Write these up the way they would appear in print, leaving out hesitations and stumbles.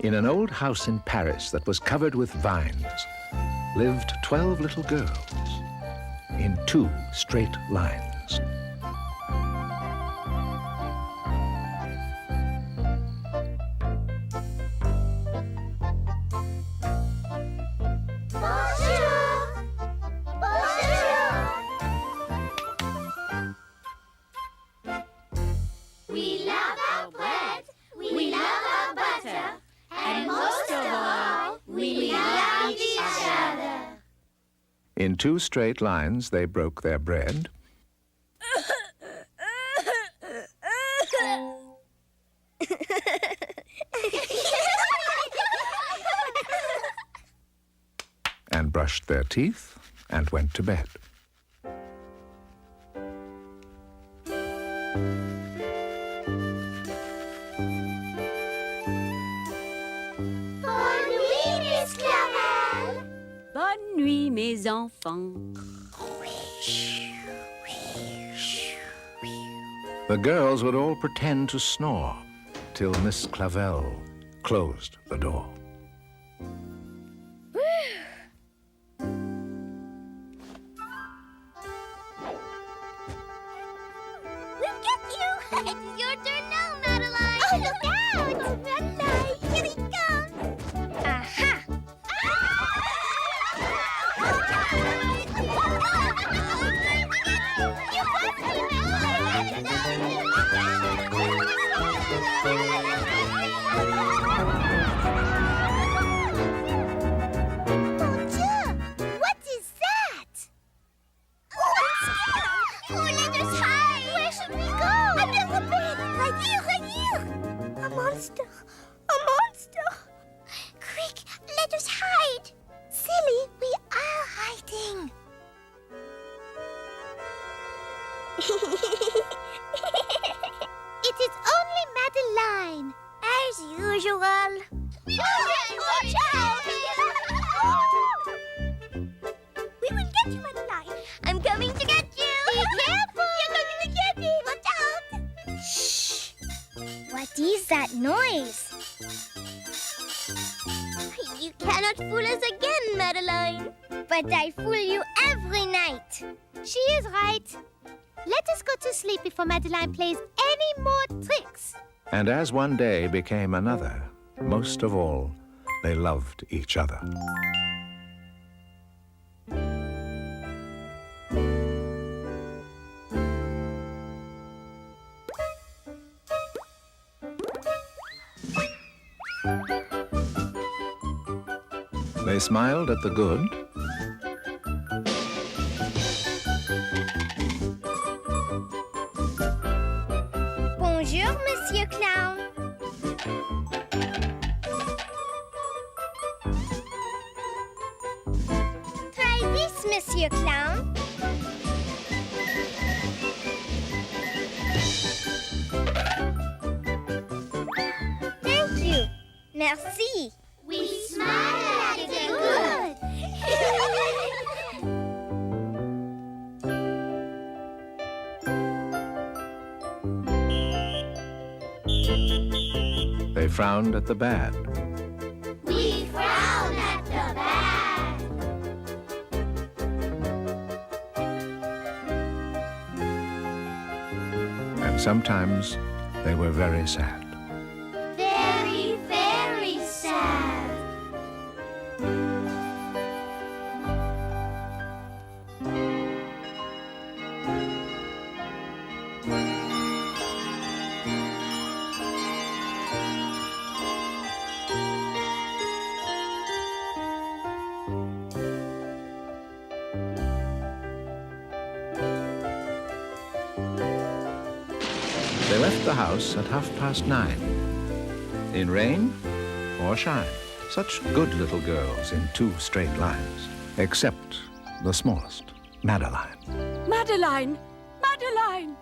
In an old house in Paris that was covered with vines lived 12 little girls in 2 straight lines. We love our bread, we love our butter, and most of all, we love each other. In 2 straight lines they broke their bread. And brushed their teeth and went to bed. Bonne nuit, Miss Clavel. Bonne nuit, mes enfants. The girls would all pretend to snore till Miss Clavel closed the door. We'll get you. It's your turn now, Madeline. Oh, look out! Madeline, here he comes. Aha! You got me, Mon Dieu! What is that? Oh, I'm scared! Oh, let us hide! Where should we go? Under the bed! Right here, right here! A monster! A monster! Quick, let us hide! Silly, we are hiding! It is only Madeline, as usual. Watch out! We will get you, Madeline. I'm coming to get you. Be careful! You're going to get me. Watch out! Shh! What is that noise? You cannot fool us again, Madeline. But I fool you every night. She is right. Let us go to sleep before Madeline plays any more tricks. And as one day became another, most of all, they loved each other. They smiled at the good Bonjour, Monsieur Clown. Try this, Monsieur Clown. Thank you. Merci. We smile at the good. they frowned at the bad. We frown at the bad. And sometimes they were very sad. Very, very sad. They left the house at 9:30, in rain or shine. Such good little girls in 2 straight lines, except the smallest, Madeline. Madeline! Madeline!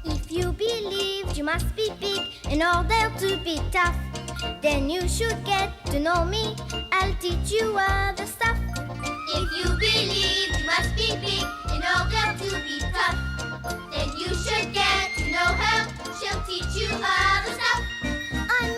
If you believe you must be big in order to be tough, then you should get to know me. I'll teach you other stuff. If you believe you must be big in order to be tough, then you should get to know her. She'll teach you other stuff. I'm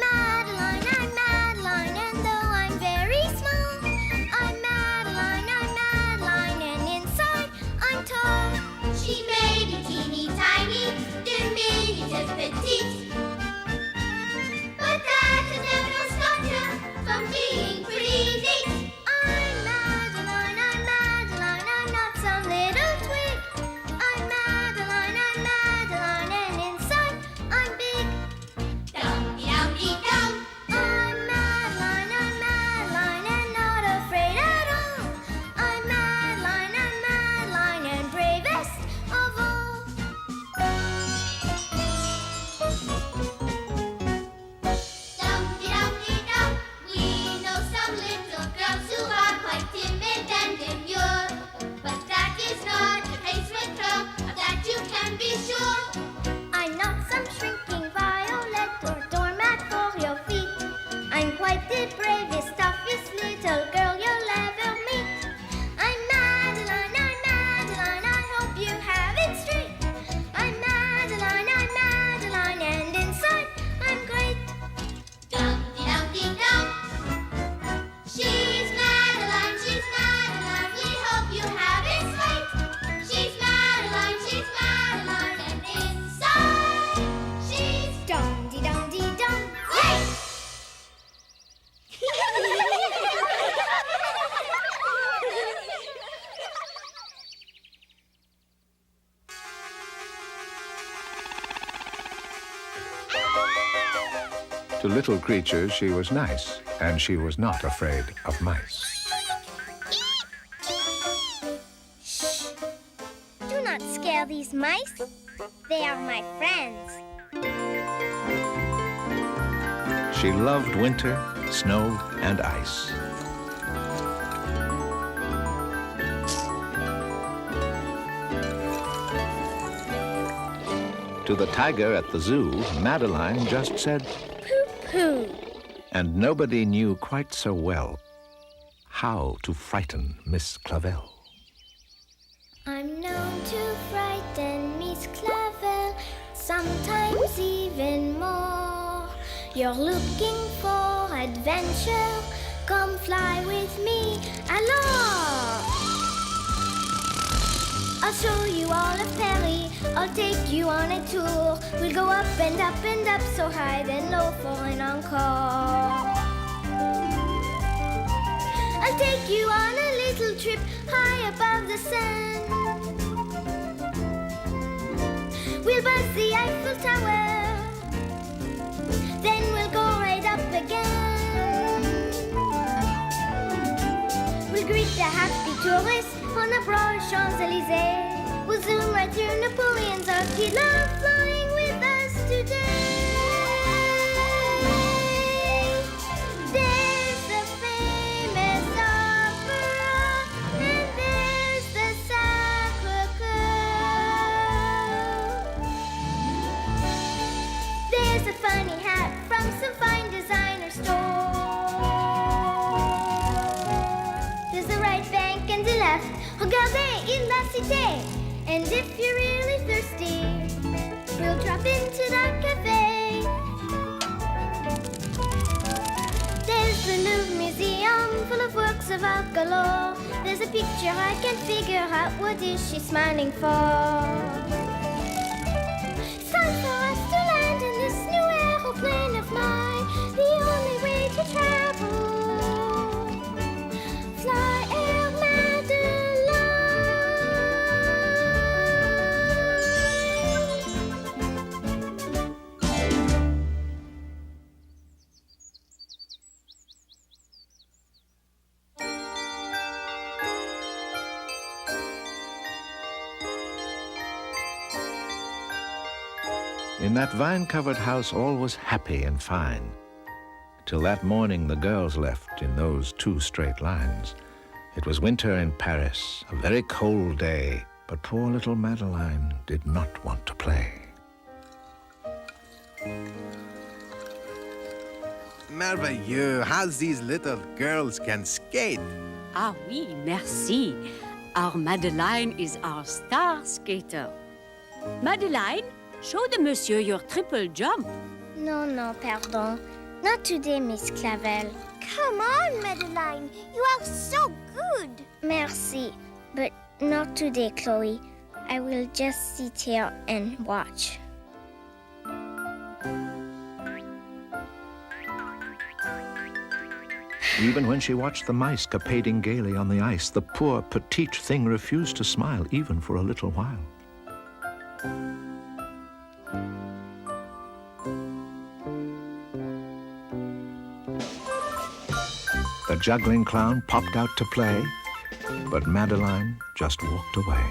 To little creatures, she was nice, and she was not afraid of mice. Shh! Do not scare these mice. They are my friends. She loved winter, snow, and ice. To the tiger at the zoo, Madeline just said, Pooh. and nobody knew quite so well how to frighten Miss Clavel. I'm known to frighten Miss Clavel, sometimes even more. You're looking for adventure, come fly with me, alors! I'll show you all a fairy, I'll take you on a tour. We'll go up and up and up, so high and low for an encore. I'll take you on a little trip high above the sun. We'll buzz the Eiffel Tower, then we'll go right up again. We'll greet the happy tourists on the broad Champs-Élysées. We'll zoom right through Napoleon's Arc. He loved flying with us today. There's the famous opera, and there's the Sacre-Cœur. There's a funny hat from some fine designer store. There's the right bank and the left. Regardez in la cité. And if you're really thirsty, we'll drop into that cafe. There's the Louvre Museum full of works of art galore. There's a picture I can't figure out, what is she smiling for? It's time for us to land in this new aeroplane of mine, the only way to travel. Fly Air Madeline. In that vine-covered house, all was happy and fine. Till that morning the girls left in those 2 straight lines. It was winter in Paris, a very cold day, but poor little Madeline did not want to play. Merveilleux, how these little girls can skate. Ah oui, merci. Our Madeline is our star skater. Madeline, show the monsieur your triple jump. No, pardon. Not today, Miss Clavel. Come on, Madeline. You are so good. Merci, but not today, Chloe. I will just sit here and watch. Even when she watched the mice capading gaily on the ice, the poor petite thing refused to smile even for a little while. The juggling clown popped out to play, but Madeline just walked away.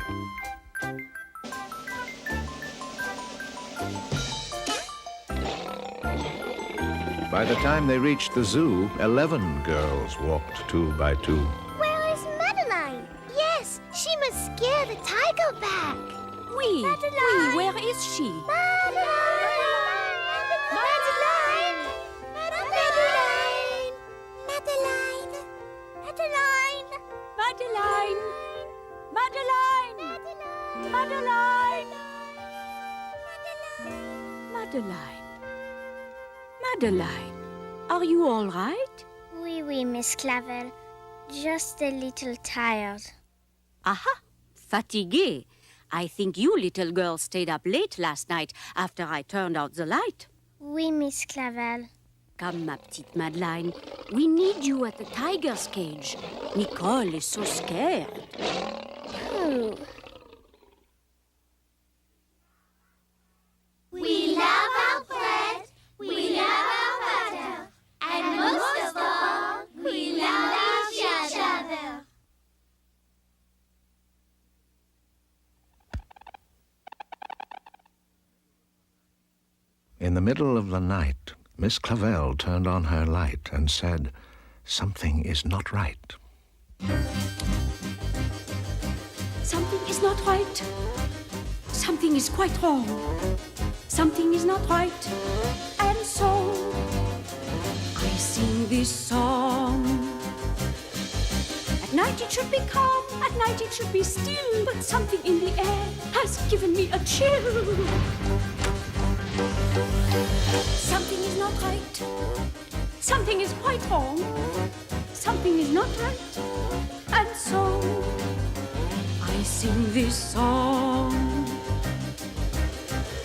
By the time they reached the zoo, 11 girls walked 2 by 2. Where is Madeline? Yes, she must scare the tiger back. Oui, Madeline. oui, where is she? Madeline! Madeline! Madeline! Madeline! Madeline, are you all right? Oui, Miss Clavel. Just a little tired. Aha, fatiguée. I think you little girl stayed up late last night after I turned out the light. Oui, Miss Clavel. Come, ma petite Madeline. We need you at the tiger's cage. Nicole is so scared. Ooh. We love our bread, we love our butter. In the middle of the night, Miss Clavel turned on her light and said, "Something is not right." Something is not right. Something is quite wrong. Something is not right. And so I sing this song. At night it should be calm, at night it should be still, but something in the air has given me a chill. Something is not right. Something is quite wrong. Something is not right. And so I sing this song.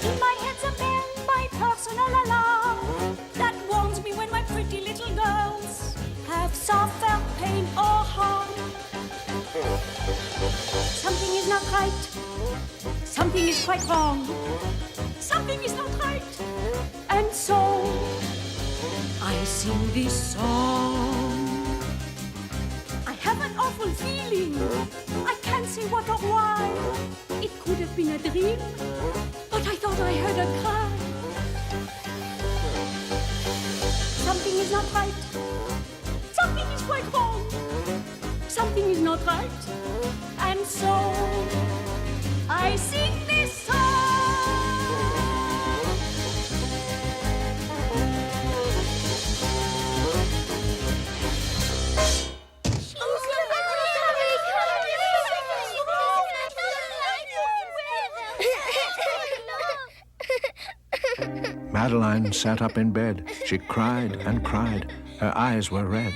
In my head's a bell, my personal alarm, that warns me when my pretty little girls have suffered pain or harm. Something is not right. Something is quite wrong. Something is not right. And so I sing this song. I have an awful feeling. I can't say what or why. It could have been a dream, but I thought I heard a cry. Something is not right. Something is quite wrong. Something is not right. And so I sing this song. Madeline sat up in bed. She cried and cried. Her eyes were red.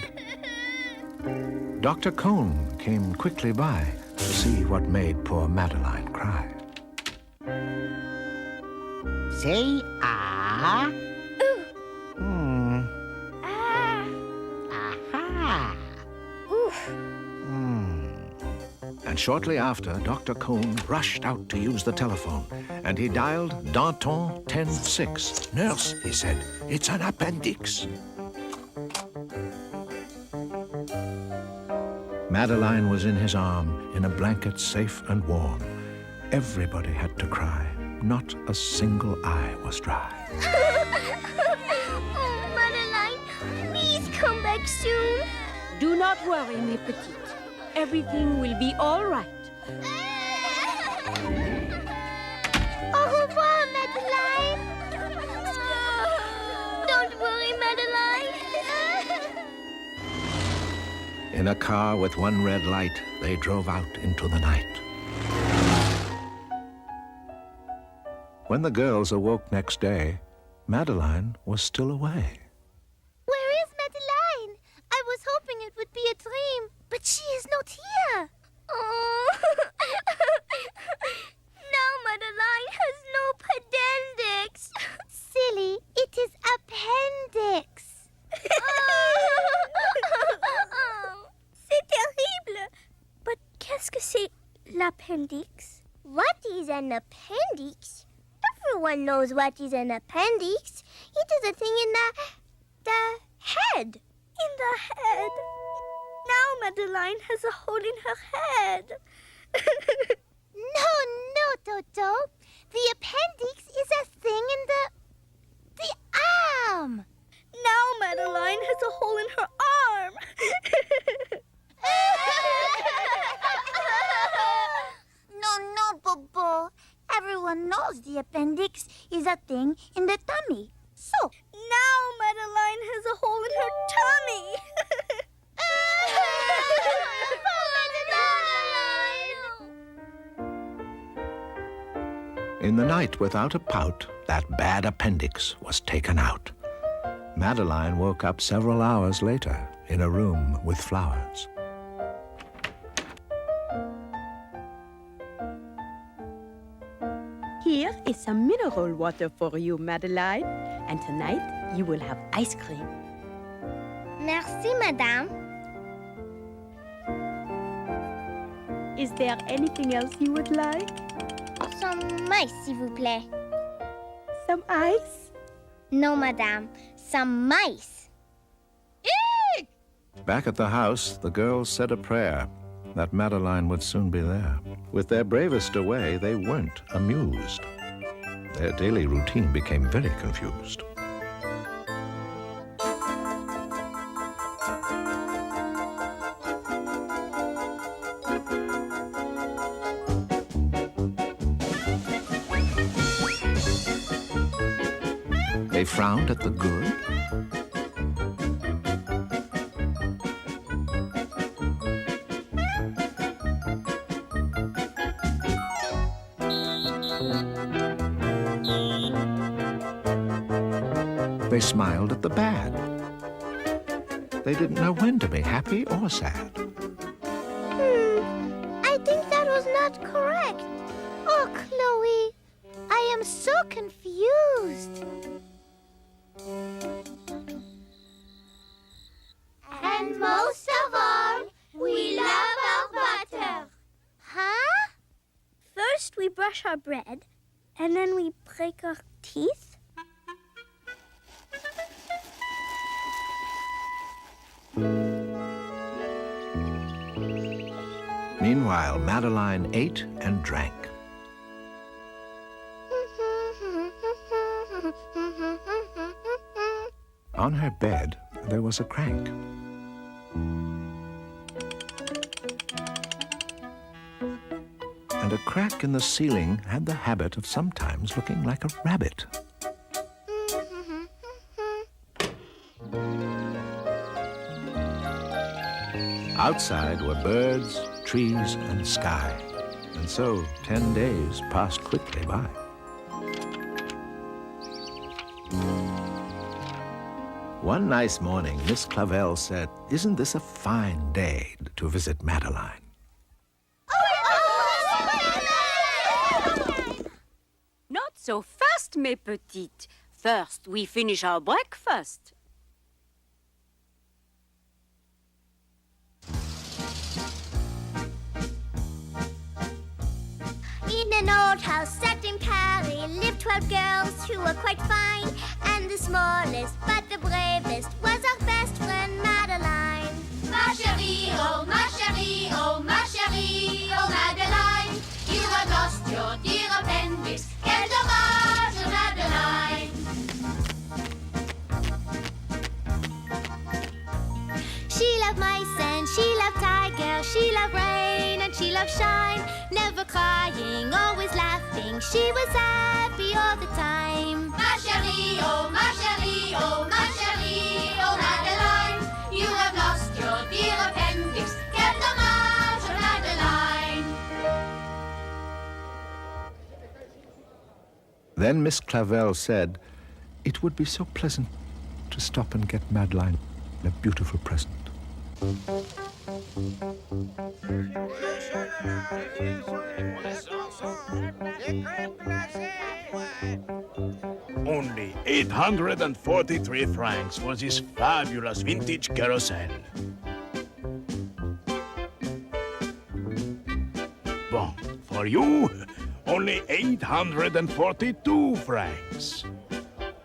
Dr. Cone came quickly by to see what made poor Madeline cry. Say ah. Aha. And shortly after, Dr. Cone rushed out to use the telephone, and he dialed Danton 10-6. "Nurse," he said, "it's an appendix." Madeline was in his arm, in a blanket safe and warm. Everybody had to cry. Not a single eye was dry. Oh, Madeline, please come back soon. Do not worry, mes petites. Everything will be all right. Au revoir, Madeline. Don't worry, Madeline. In a car with one red light, they drove out into the night. When the girls awoke next day, Madeline was still away. Where is Madeline? I was hoping it would be a dream, but she is not here. Oh. Now Madeline has no appendix. Silly, it is appendix. C'est terrible. But qu'est-ce que c'est l'appendix? What is an appendix? Everyone knows what is an appendix. It is a thing in the head. In the head. Now Madeline has a hole in her head. No, Toto. The appendix is a thing in the arm. Now Madeline has a hole in her arm. No, Bobo. Everyone knows the appendix is a thing in the tummy. So, now Madeline has a hole in her tummy. In the night, without a pout, that bad appendix was taken out. Madeline woke up several hours later in a room with flowers. Here is some mineral water for you, Madeline. And tonight, you will have ice cream. Merci, madame. Is there anything else you would like? Some mice, s'il vous plaît. Some ice? No, madame. Some mice. Back at the house, the girls said a prayer that Madeline would soon be there. With their bravest away, they weren't amused. their daily routine became very confused. They frowned at the good. They smiled at the bad. They didn't know when to be happy or sad. I think that was not correct. Oh, Chloe, I am so confused. And most of all, we love our butter. Huh? First we brush our bread, and then we break our teeth. Meanwhile, Madeline ate and drank. On her bed, there was a crank. And a crack in the ceiling had the habit of sometimes looking like a rabbit. Outside were birds, trees, and sky. And so 10 days passed quickly by. One nice morning, Miss Clavel said, "Isn't this a fine day to visit Madeline?" Not so fast, mes petites. First, we finish our breakfast. In an old house set in Paris lived 12 girls who were quite fine. And the smallest, but the bravest, was our best friend Madeline. Ma chérie, oh ma chérie, oh Madeline. You have lost your dear appendix. Quel dommage, Madeline. She loved mice and she loved tigers. She loved rain and she loved shine. Never crying, always laughing. She was happy all the time. Ma chérie, oh ma chérie, oh ma chérie, oh Madeline. You have lost your dear appendix. Quel dommage, Madeline. Then Miss Clavel said, "It would be so pleasant to stop and get Madeline a beautiful present." Only 843 francs for this fabulous vintage carousel. Bon, for you, only 842 francs.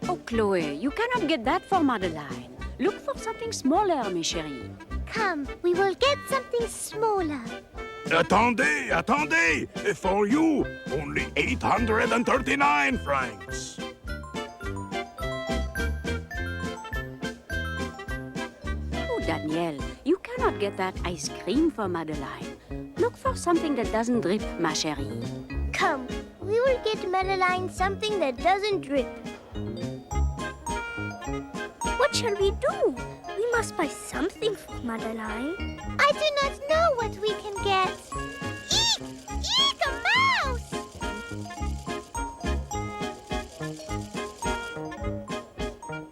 Oh, Chloe, you cannot get that for Madeline. Look for something smaller, mes chéris. Come, we will get something smaller. Attendez, attendez! For you, only 839 francs. Oh, Daniel, you cannot get that ice cream for Madeline. Look for something that doesn't drip, ma chérie. Come, we will get Madeline something that doesn't drip. What shall we do? We must buy something for Madeline. I do not know what we can get. Eek! Eek, a mouse!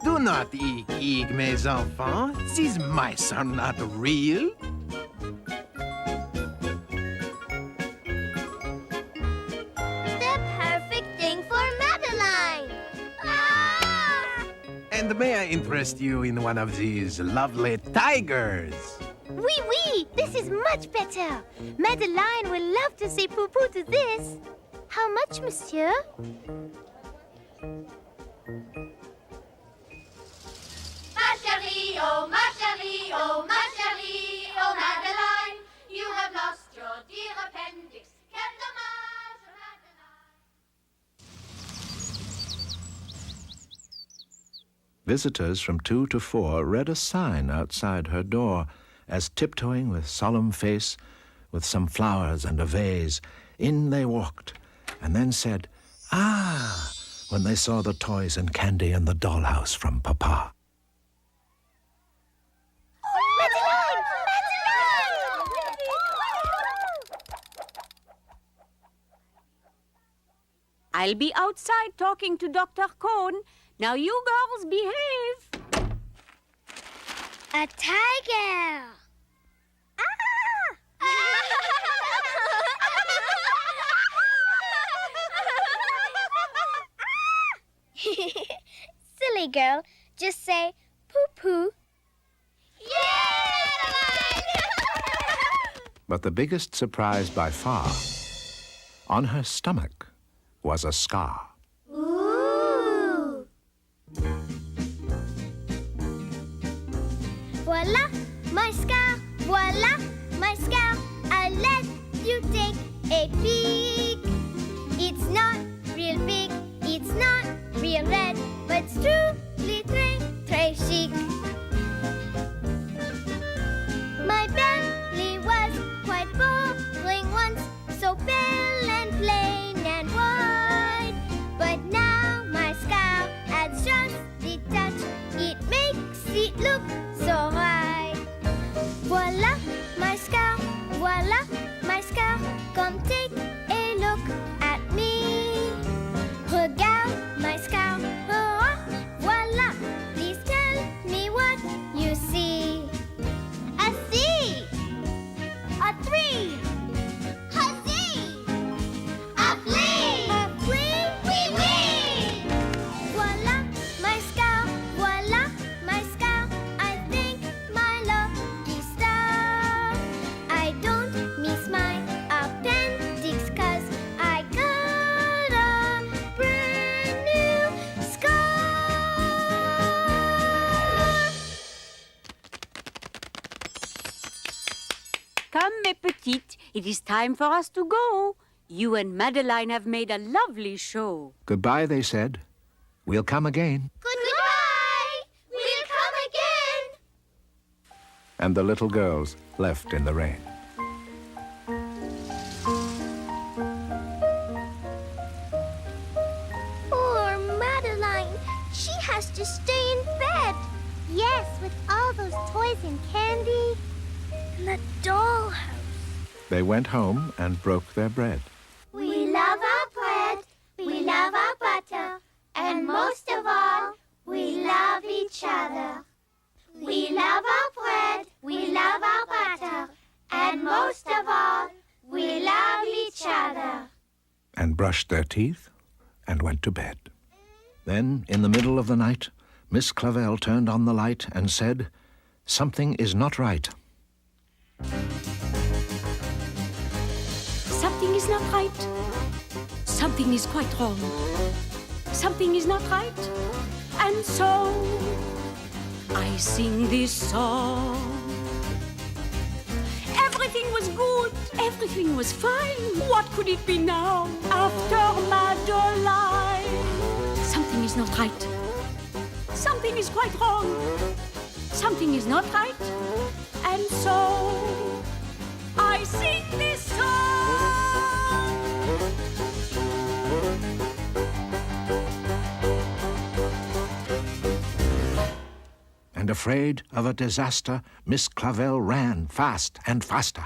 Do not eek, mes enfants. These mice are not real. The perfect thing for Madeline. Ah! And may I interest you in one of these lovely tigers? Oui, oui, this is much better. Madeline will love to say poo-poo to this. How much, monsieur? Ma chérie, oh Madeline, you have lost your dear appendix. Quel dommage, Madeline. Visitors from 2 to 4 read a sign outside her door as, tiptoeing with solemn face, with some flowers and a vase, in they walked, and then said, "Ah," when they saw the toys and candy and the dollhouse from Papa. Madeline! I'll be outside talking to Dr. Cone. Now you girls behave. A tiger! Silly girl, just say poo-poo. But the biggest surprise by far, on her stomach was a scar. Ooh! Voila, my scar! Voila, my scar! I'll let you take a peek. It's not real big, it's not real red, but it's truly très chic. My belly was quite boring once, so pale and plain and white. But now my scar adds just the touch, it makes it look so right. Voila, my scar, voila, my scar. Come take a look at me. Regarde my scar, oh, voila. Please tell me what you see. A C, a 3, a Z, a flea. A flea? Oui, oui. Voila, my scar, voila, my scar. I thank my lucky star. I don't miss my appendix 'cause I got a brand new scar. Come, mes petites, it is time for us to go. You and Madeline have made a lovely show. Goodbye, they said. We'll come again. Goodbye. We'll come again. And the little girls left in the rain. Poor Madeline. She has to stay in bed. Yes, with all those toys and candy. And the dollhouse. They went home and broke their bread. We love our bread. We love our butter. And most of all, we love each other. We love our bread. We love our butter. And most of all, we love each other. And brushed their teeth and went to bed. Then, in the middle of the night, Miss Clavel turned on the light and said, "Something is not right." Something is not right. Something is quite wrong. Something is not right. And so I sing this song. Everything was good. Everything was fine. What could it be now after Madeline? Something is not right. Something is quite wrong. Something is not right. And so I sing this song. And afraid of a disaster, Miss Clavel ran fast and faster.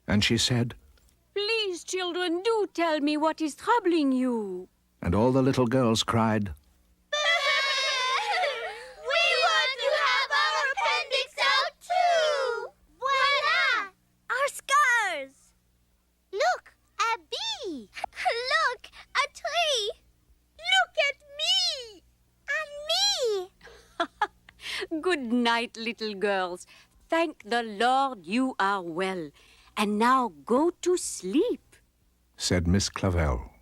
And she said, Please, children, do tell me what is troubling you. and all the little girls cried, We want to have our appendix out too! Voila! Our scars! Look, a bee! Look, a tree! Look at me! And me! Good night, little girls. Thank the Lord you are well. And now go to sleep. said Miss Clavel.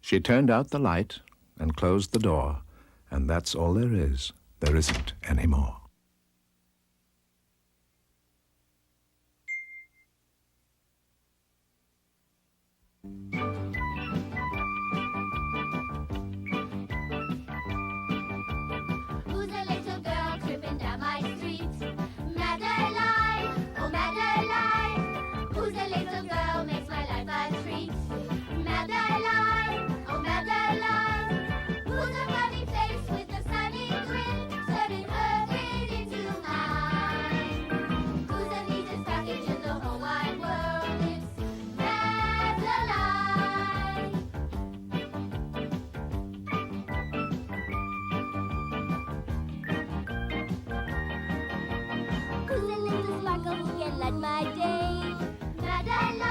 She turned out the light and closed the door, and that's all there is. There isn't any more. light my day. Madeline.